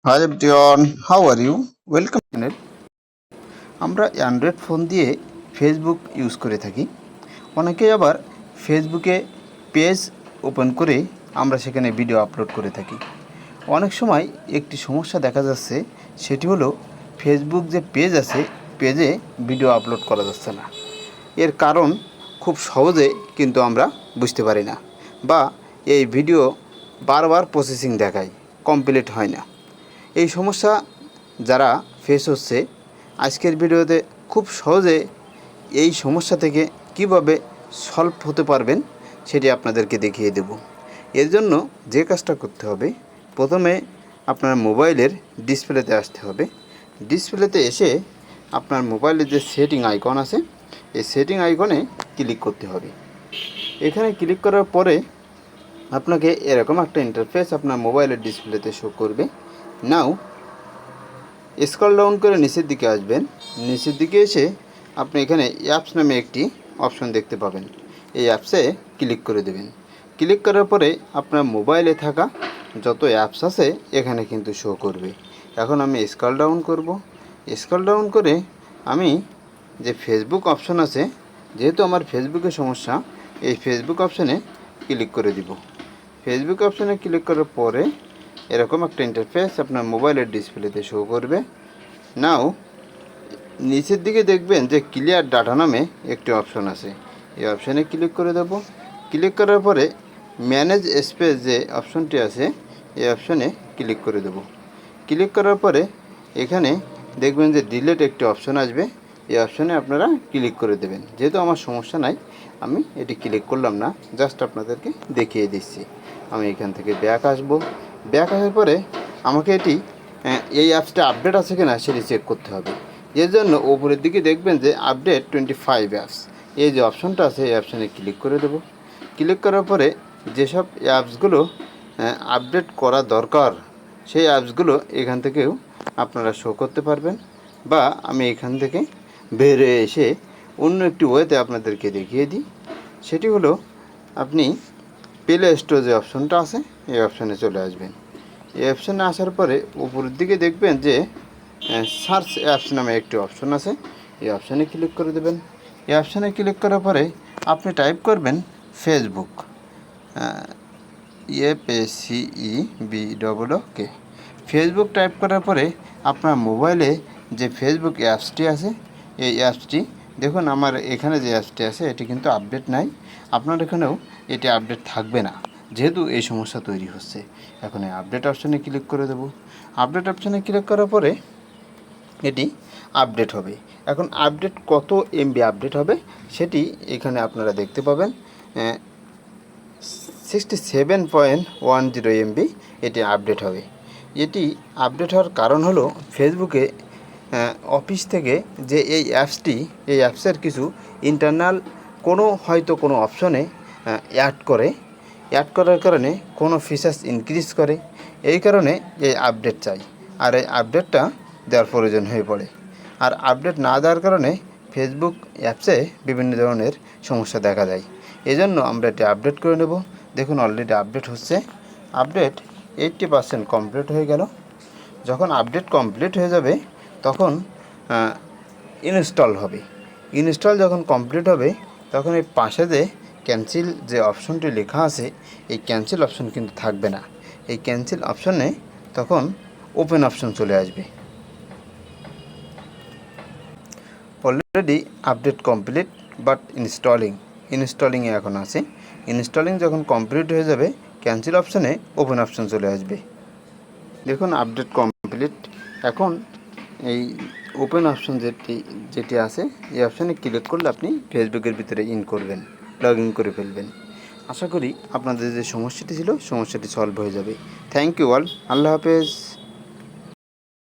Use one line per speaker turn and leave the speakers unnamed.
Hi everyone, how are you? Welcome channel. আমরা Android phone দিয়ে Facebook use করে থাকি। অনেকে আবার ফেসবুকে পেজ ওপেন করে আমরা সেখানে ভিডিও আপলোড করে থাকি। অনেক সময় একটি সমস্যা দেখা যাচ্ছে, সেটি হলো ফেসবুক যে পেজ আছে, পেজে ভিডিও আপলোড করা যাচ্ছে না। এর কারণ খুব সহজে কিন্তু আমরা বুঝতে পারি না, বা এই ভিডিও বারবার প্রসেসিং দেখায়, কমপ্লিট হয় না। এই সমস্যা যারা ফেস হচ্ছে, আজকের ভিডিওতে খুব সহজে এই সমস্যা থেকে কিভাবে সলভ হতে পারবেন সেটি আপনাদেরকে দেখিয়ে দেব। এর জন্য যে কাজটা করতে হবে, প্রথমে আপনার মোবাইলের ডিসপ্লেতে আসতে হবে। ডিসপ্লেতে এসে আপনার মোবাইলের যে সেটিং আইকন আছে, এই সেটিং আইকনে ক্লিক করতে হবে। এখানে ক্লিক করার পরে আপনাকে এরকম একটা ইন্টারফেস আপনার মোবাইলের ডিসপ্লেতে শো করবে। নাও স্ক্রল ডাউন করে নিচের দিকে আসবেন। নিচের দিকে এসে আপনি এখানে অ্যাপস নামে একটি অপশন দেখতে পাবেন। এই অ্যাপসে ক্লিক করে দেবেন। ক্লিক করার পরে আপনার মোবাইলে থাকা যত অ্যাপস আছে এখানে কিন্তু শো করবে। এখন আমি স্ক্রল ডাউন করব। স্ক্রল ডাউন করে আমি যে ফেসবুক অপশন আছে, যেহেতু আমার ফেসবুকের সমস্যা, এই ফেসবুক অপশানে ক্লিক করে দিব। ফেসবুক অপশানে ক্লিক করার পরে এরকম একটা ইন্টারফেস আপনার মোবাইলের ডিসপ্লেতে শো করবে। নাও নিচের দিকে দেখবেন যে ক্লিয়ার ডাটা নামে একটি অপশন আছে, এই অপশানে ক্লিক করে দেব। ক্লিক করার পরে ম্যানেজ স্পেস যে অপশনটি আছে, এই অপশানে ক্লিক করে দেব। ক্লিক করার পরে এখানে দেখবেন যে ডিলিট একটি অপশন আসবে, এই অপশানে আপনারা ক্লিক করে দেবেন। যেহেতু আমার সমস্যা নাই, আমি এটি ক্লিক করলাম না, জাস্ট আপনাদেরকে দেখিয়ে দিচ্ছি। আমি এখান থেকে ব্যাক আসব। ব্যাক আসার পরে আমাকে এটি এই অ্যাপসটা আপডেট আছে কিনা সেটি চেক করতে হবে। এর জন্য উপরের দিকে দেখবেন যে আপডেট 25 অ্যাপস, এই যে অপশনটা আছে, এই অপশানে ক্লিক করে দেব। ক্লিক করার পরে যেসব অ্যাপসগুলো আপডেট করা দরকার, সেই অ্যাপসগুলো এখান থেকেও আপনারা শো করতে পারবেন। বা আমি এখান থেকে বেরিয়ে এসে অন্য একটি ওয়েতে আপনাদেরকে দেখিয়ে দিই। সেটি হলো আপনি প্লে স্টোর যে অপশনটা আছে, এই অপশানে চলে আসবেন। এই অপশানে আসার পরে উপরের দিকে দেখবেন যে সার্চ অ্যাপস নামে একটি অপশন আছে, এই অপশানে ক্লিক করে দেবেন। এই অপশানে ক্লিক করার পরে আপনি টাইপ করবেন ফেসবুক, FACEBOOK। ফেসবুক টাইপ করার পরে আপনার মোবাইলে যে ফেসবুক অ্যাপসটি আছে, এই অ্যাপসটি দেখুন, আমার এখানে যে অ্যাপসটি আছে এটি কিন্তু আপডেট নাই। আপনার এখানেও এটি আপডেট থাকবে না, যেহেতু এই সমস্যা তৈরি হচ্ছে। এখন এই আপডেট অপশানে ক্লিক করে দেব। আপডেট অপশানে ক্লিক করার পরে এটি আপডেট হবে। এখন আপডেট কত এমবি আপডেট হবে সেটি এখানে আপনারা দেখতে পাবেন। 67.10 এমবি এটি আপডেট হবে। এটি আপডেট হওয়ার কারণ হলো ফেসবুকে অফিস থেকে যে এই অ্যাপসটি, এই অ্যাপসের কিছু ইন্টারনাল হয়তো কোনো অপশনে অ্যাড করার কারণে কোনো ফিচার্স ইনক্রিজ করে, এই কারণে এই আপডেট চাই, আর এই আপডেটটা দেওয়ার প্রয়োজন হয়ে পড়ে। আর আপডেট না দেওয়ার কারণে ফেসবুক অ্যাপসে বিভিন্ন ধরনের সমস্যা দেখা যায়। এজন্য আমরা এটি আপডেট করে নেব। দেখুন অলরেডি আপডেট হচ্ছে। আপডেট 80% কমপ্লিট হয়ে গেল। যখন আপডেট কমপ্লিট হয়ে যাবে তখন ইনস্টল হবে। ইনস্টল যখন কমপ্লিট হবে তখন এই পাশে যে ক্যান্সেল যে অপশনটি লেখা আছে, এই ক্যান্সেল অপশন কিন্তু থাকবে না। এই ক্যান্সেল অপশনে তখন ওপেন অপশন চলে আসবে। অলরেডি আপডেট কমপ্লিট বাট ইনস্টলিংয়ে এখন আছে। ইনস্টলিং যখন কমপ্লিট হয়ে যাবে ক্যান্সেল অপশানে ওপেন অপশন চলে আসবে। দেখুন আপডেট কমপ্লিট। এখন এই ওপেন অপশন যেটি আছে, এই অপশানে ক্লিক করলে আপনি ফেসবুকের ভিতরে লগ ইন করে ফেলবেন। আশা করি আপনাদের যে সমস্যাটি ছিল, সমস্যাটি সলভ হয়ে যাবে। Thank you all. আল্লাহ হাফেজ।